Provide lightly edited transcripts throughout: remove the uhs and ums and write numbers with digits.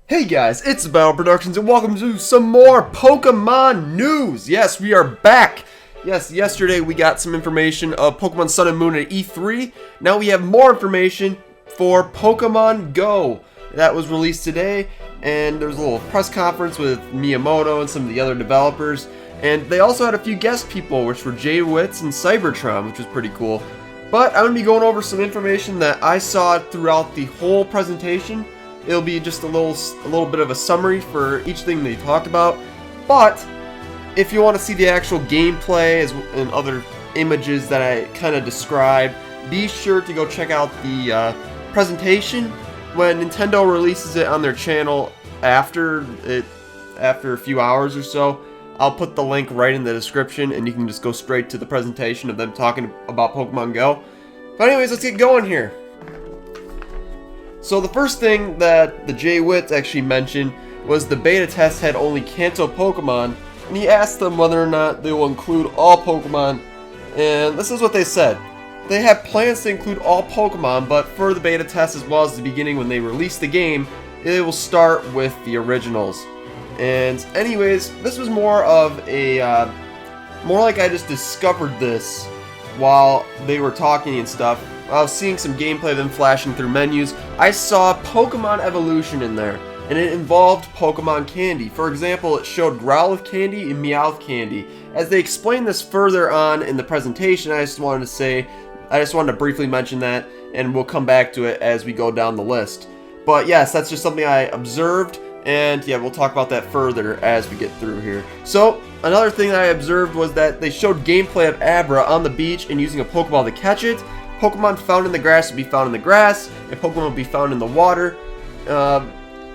Hey guys, it's Battle Productions and welcome to some more Pokemon news! Yes, we are back! Yes, yesterday we got some information of Pokemon Sun and Moon at E3. Now we have more information for Pokemon Go. That was released today, and there was a little press conference with Miyamoto and some of the other developers. And they also had a few guest people, which were JWittz and Cybertron, which was pretty cool. But I'm going to be going over some information that I saw throughout the whole presentation. It'll be just a little bit of a summary for each thing they talked about. But if you want to see the actual gameplay and other images that I kind of described, be sure to go check out the presentation when Nintendo releases it on their channel after a few hours or so. I'll put the link right in the description, and you can just go straight to the presentation of them talking about Pokemon Go. But anyways, let's get going here. So the first thing that the JWittz actually mentioned was the beta test had only Kanto Pokemon, and he asked them whether or not they will include all Pokemon, and this is what they said. They have plans to include all Pokemon, but for the beta test as well as the beginning when they release the game, it will start with the originals. And anyways, this was more of a, more like I just discovered this while they were talking and stuff. I was seeing some gameplay of them flashing through menus. I saw Pokemon Evolution in there, and it involved Pokemon candy. For example, it showed Growlithe candy and Meowth candy. As they explained this further on in the presentation, I just wanted to briefly mention that, and we'll come back to it as we go down the list. But yes, that's just something I observed, and yeah, we'll talk about that further as we get through here. So, another thing that I observed was that they showed gameplay of Abra on the beach and using a Pokeball to catch it. Pokemon found in the grass would be found in the grass, and Pokemon would be found in the water,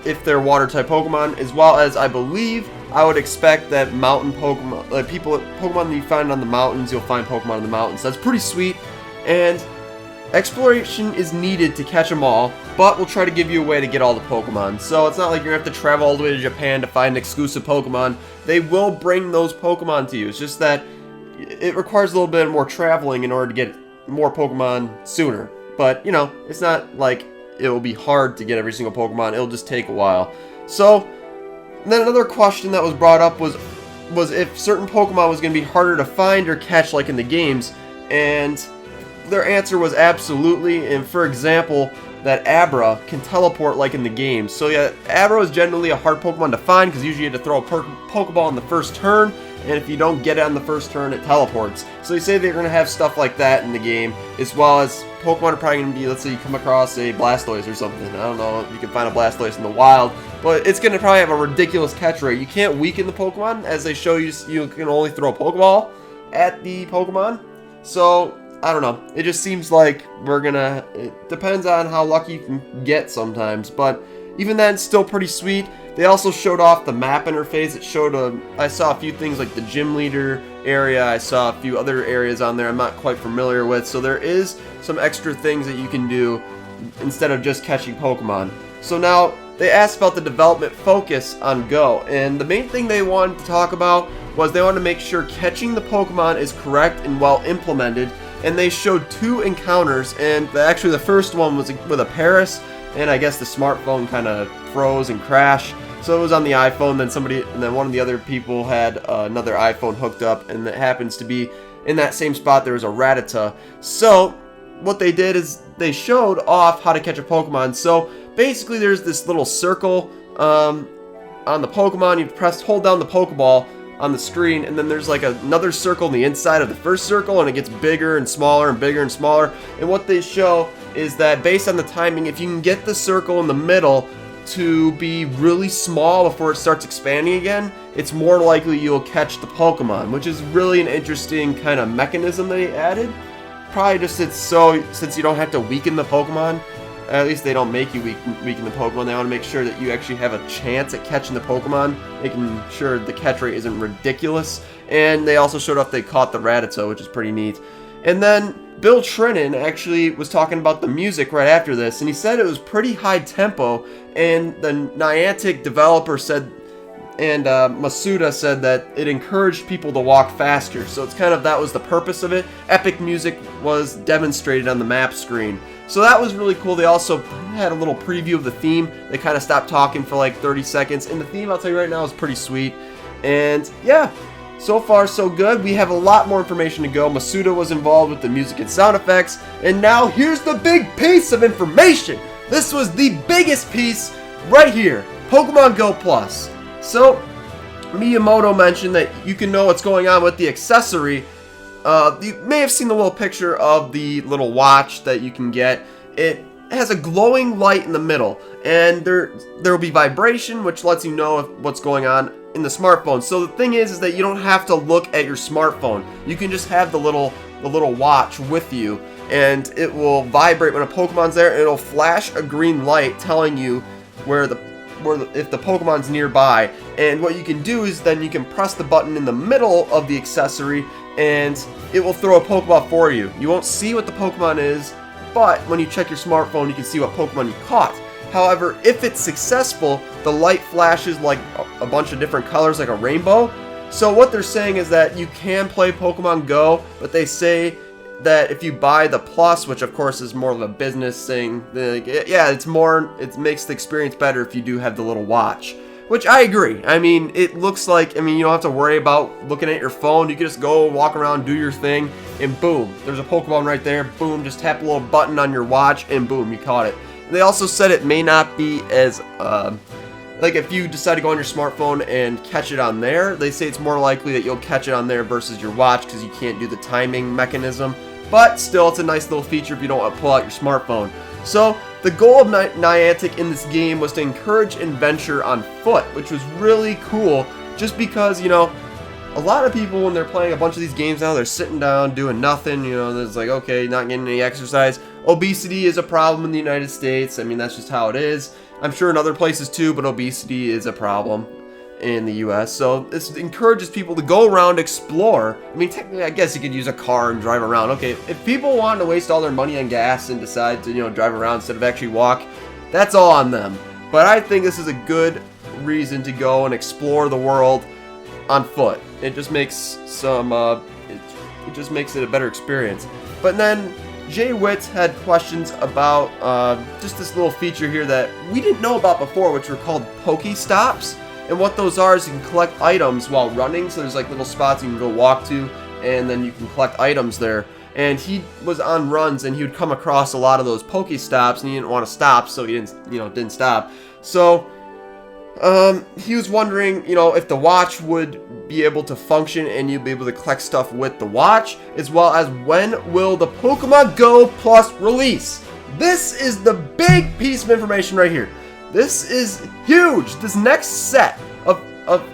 if they're water-type Pokemon, as well as, I believe, I would expect that mountain Pokemon, Pokemon that you find on the mountains, you'll find Pokemon in the mountains. That's pretty sweet, and exploration is needed to catch them all, but we'll try to give you a way to get all the Pokemon. So it's not like you're going to have to travel all the way to Japan to find exclusive Pokemon. They will bring those Pokemon to you. It's just that it requires a little bit more traveling in order to get more Pokemon sooner. But, you know, it's not like it will be hard to get every single Pokemon. It'll just take a while. So, then another question that was brought up was if certain Pokemon was going to be harder to find or catch like in the games. And their answer was absolutely. And for example, that Abra can teleport like in the games. So yeah, Abra is generally a hard Pokemon to find because usually you have to throw a Pokeball in the first turn, and if you don't get it on the first turn, it teleports. So they say they're going to have stuff like that in the game, as well as Pokemon are probably going to be, let's say you come across a Blastoise or something. I don't know if you can find a Blastoise in the wild, but it's going to probably have a ridiculous catch rate. You can't weaken the Pokemon, as they show you, you can only throw a Pokeball at the Pokemon. So, I don't know. It just seems like it depends on how lucky you can get sometimes, but even then, it's still pretty sweet. They also showed off the map interface. It showed I saw a few things like the gym leader area. I saw a few other areas on there I'm not quite familiar with. So there is some extra things that you can do instead of just catching Pokemon. So now they asked about the development focus on Go, and the main thing they wanted to talk about was they wanted to make sure catching the Pokemon is correct and well implemented. And they showed 2 encounters, and actually the first one was with a Paris, and I guess the smartphone kind of froze and crashed. So it was on the iPhone, then one of the other people had another iPhone hooked up, and it happens to be in that same spot there was a Rattata. So what they did is they showed off how to catch a Pokemon. So basically there's this little circle on the Pokemon. You hold down the Pokeball on the screen, and then there's like another circle on the inside of the first circle, and it gets bigger and smaller and bigger and smaller. And what they show is that based on the timing, if you can get the circle in the middle to be really small before it starts expanding again, it's more likely you'll catch the Pokemon, which is really an interesting kind of mechanism they added. Probably just since you don't have to weaken the Pokemon, at least they don't make you weaken the Pokemon. They want to make sure that you actually have a chance at catching the Pokemon, making sure the catch rate isn't ridiculous. And they also showed off they caught the Rattata, which is pretty neat. And then Bill Trinan actually was talking about the music right after this, and he said it was pretty high tempo, and the Niantic developer said, and Masuda said that it encouraged people to walk faster. So it's kind of, that was the purpose of it. Epic music was demonstrated on the map screen. So that was really cool. They also had a little preview of the theme. They kind of stopped talking for like 30 seconds. And the theme, I'll tell you right now, is pretty sweet. And yeah, so far so good. We have a lot more information to go. Masuda was involved with the music and sound effects. And now here's the big piece of information. This was the biggest piece right here. Pokemon Go Plus. So Miyamoto mentioned that you can know what's going on with the accessory. You may have seen the little picture of the little watch that you can get. It has a glowing light in the middle, and there will be vibration, which lets you know what's going on in the smartphone. So the thing is that you don't have to look at your smartphone. You can just have the little watch with you, and it will vibrate when a Pokemon's there, and it'll flash a green light telling you if the Pokemon's nearby. And what you can do is then you can press the button in the middle of the accessory, and it will throw a Pokeball for you. You won't see what the Pokemon is, but when you check your smartphone, you can see what Pokemon you caught. However, if it's successful, the light flashes like a bunch of different colors, like a rainbow. So what they're saying is that you can play Pokemon Go, but they say that if you buy the Plus, which of course is more of a business thing, yeah, it makes the experience better if you do have the little watch. Which I agree. I mean, it looks like, you don't have to worry about looking at your phone. You can just go walk around, do your thing, and boom, there's a Pokemon right there. Boom, just tap a little button on your watch, and boom, you caught it. They also said it may not be as, like if you decide to go on your smartphone and catch it on there, they say it's more likely that you'll catch it on there versus your watch because you can't do the timing mechanism. But still, it's a nice little feature if you don't want to pull out your smartphone. So, the goal of Niantic in this game was to encourage adventure on foot, which was really cool, just because, a lot of people when they're playing a bunch of these games now, they're sitting down, doing nothing, it's like, okay, not getting any exercise. Obesity is a problem in the United States. That's just how it is. I'm sure in other places too, but obesity is a problem in the US. So this encourages people to go around, explore. Technically, I guess you could use a car and drive around. Okay, if people want to waste all their money on gas and decide to, drive around instead of actually walk, that's all on them. But I think this is a good reason to go and explore the world on foot. It just makes it just makes it a better experience. But then JWittz had questions about just this little feature here that we didn't know about before, which were called Pokestops. And what those are is you can collect items while running. So there's like little spots you can go walk to, and then you can collect items there. And he was on runs, and he would come across a lot of those Pokestops, and he didn't want to stop, so he didn't stop. So he was wondering, if the watch would be able to function and you'd be able to collect stuff with the watch, as well as when will the Pokemon Go Plus release. This is the big piece of information right here. This is huge. This next set of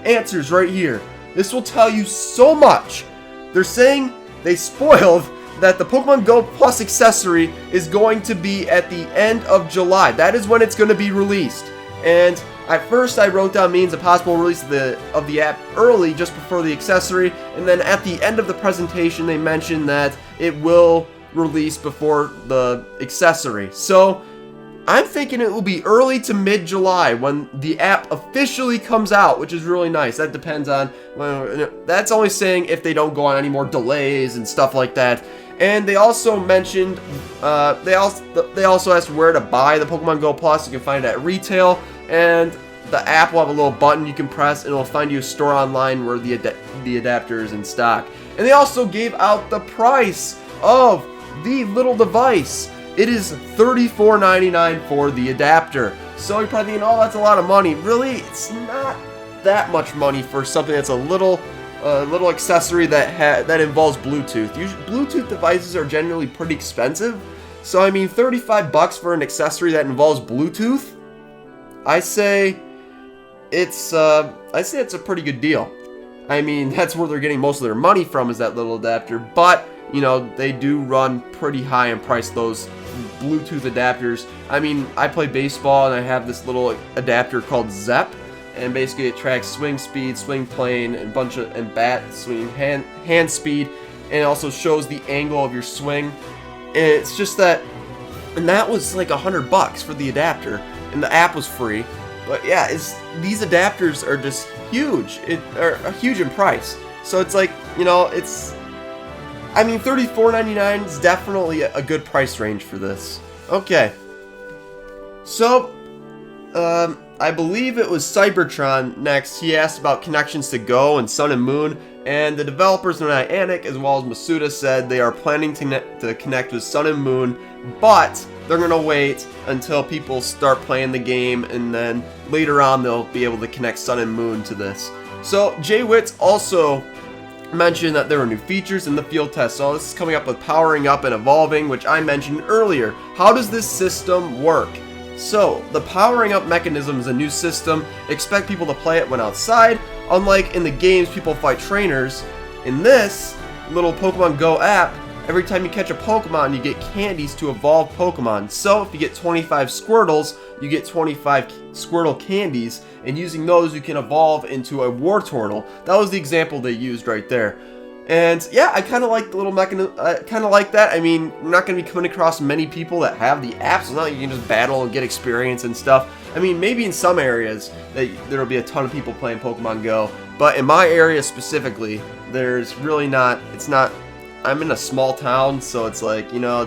answers right here. This will tell you so much. They're saying they spoiled that the Pokemon Go Plus accessory is going to be at the end of July. That is when it's going to be released. And at first I wrote down means a possible release of the app early, just before the accessory. And then at the end of the presentation they mentioned that it will release before the accessory. So I'm thinking it will be early to mid-July when the app officially comes out, which is really nice. That depends on, that's only saying if they don't go on any more delays and stuff like that. And they also mentioned, they also asked where to buy the Pokemon Go Plus. You can find it at retail, and the app will have a little button you can press, and it'll find you a store online where the adapter is in stock. And they also gave out the price of the little device. It is $34.99 for the adapter. So you're probably thinking, oh, that's a lot of money. Really, it's not that much money for something that's a little accessory that involves Bluetooth. Usually, Bluetooth devices are generally pretty expensive. So $35 for an accessory that involves Bluetooth, I say it's a pretty good deal. That's where they're getting most of their money from, is that little adapter. But they do run pretty high in price, those Bluetooth adapters. I play baseball, and I have this little adapter called Zep, and basically it tracks swing speed, swing plane, and bat swing, hand speed, and it also shows the angle of your swing. And it's just that, and that was like $100 for the adapter, and the app was free. But yeah, these adapters are just huge. Are huge in price. So it's like, it's $34.99 is definitely a good price range for this. Okay. So, I believe it was Cybertron next. He asked about connections to Go and Sun and Moon, and the developers Niantic as well as Masuda said they are planning to connect with Sun and Moon, but they're going to wait until people start playing the game, and then later on they'll be able to connect Sun and Moon to this. So JWittz also mentioned that there were new features in the field test. So this is coming up with powering up and evolving, which I mentioned earlier. How does this system work? So the powering up mechanism is a new system. Expect people to play it when outside. Unlike in the games people fight trainers, in this little Pokemon Go app, every time you catch a Pokemon, you get candies to evolve Pokemon. So if you get 25 Squirtles, you get 25 Squirtle candies, and using those you can evolve into a Wartortle. That was the example they used right there. And yeah, I kind of like the little mechanism. I kind of like that. I mean, we're not going to be coming across many people that have the app, so it's not like you can just battle and get experience and stuff. I mean, maybe in some areas that there'll be a ton of people playing Pokemon Go, but in my area specifically, there's really not. It's not. I'm in a small town, so it's like, you know,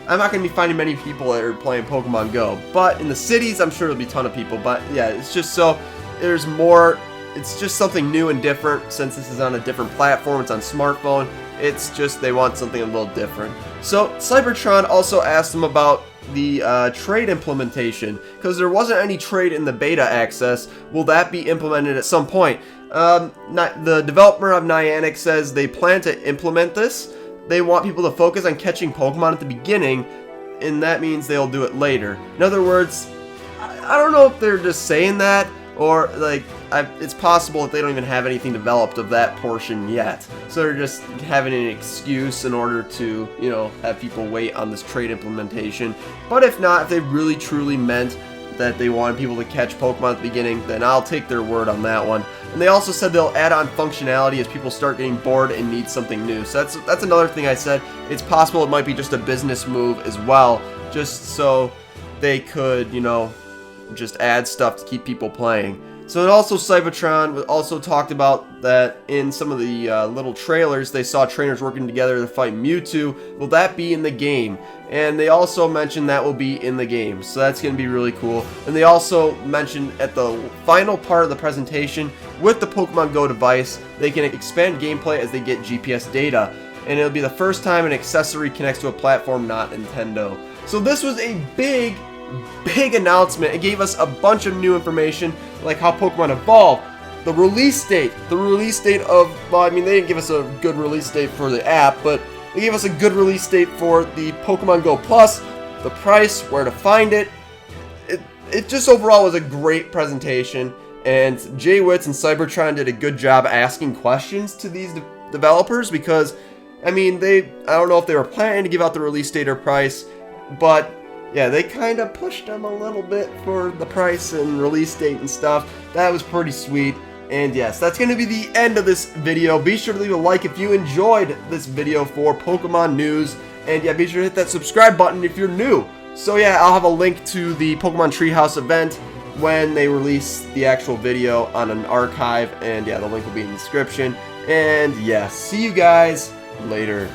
I'm not going to be finding many people that are playing Pokemon Go. But in the cities, I'm sure there'll be a ton of people. But yeah, it's just so there's more. It's just something new and different since this is on a different platform. It's on smartphone. It's just they want something a little different. So Cybertron also asked them about the trade implementation, because there wasn't any trade in the beta access. Will that be implemented at some point? The developer of Niantic says they plan to implement this. They want people to focus on catching Pokemon at the beginning, and that means they'll do it later. In other words, I don't know if they're just saying that, or like it's possible that they don't even have anything developed of that portion yet. So they're just having an excuse in order to, you know, have people wait on this trade implementation. But if not, if they really truly meant that they wanted people to catch Pokemon at the beginning, then I'll take their word on that one. And they also said they'll add on functionality as people start getting bored and need something new. So that's another thing I said. It's possible it might be just a business move as well, just so they could, you know, just add stuff to keep people playing. So and also Cybertron also talked about that in some of the little trailers they saw trainers working together to fight Mewtwo. Will that be in the game? And they also mentioned that will be in the game, so that's going to be really cool. And they also mentioned at the final part of the presentation, with the Pokemon Go device, they can expand gameplay as they get GPS data. And it'll be the first time an accessory connects to a platform not Nintendo. So this was a big announcement. It gave us a bunch of new information, like how Pokemon evolve, the release date of, well, I mean, they didn't give us a good release date for the app, but they gave us a good release date for the Pokemon Go Plus, the price, where to find it. It just overall was a great presentation, and JWittz and Cybertron did a good job asking questions to these developers, because, I mean, I don't know if they were planning to give out the release date or price, but yeah, they kind of pushed them a little bit for the price and release date and stuff. That was pretty sweet. And yes, that's going to be the end of this video. Be sure to leave a like if you enjoyed this video for Pokemon news. And yeah, be sure to hit that subscribe button if you're new. So yeah, I'll have a link to the Pokemon Treehouse event when they release the actual video on an archive. And yeah, the link will be in the description. And yeah, see you guys later.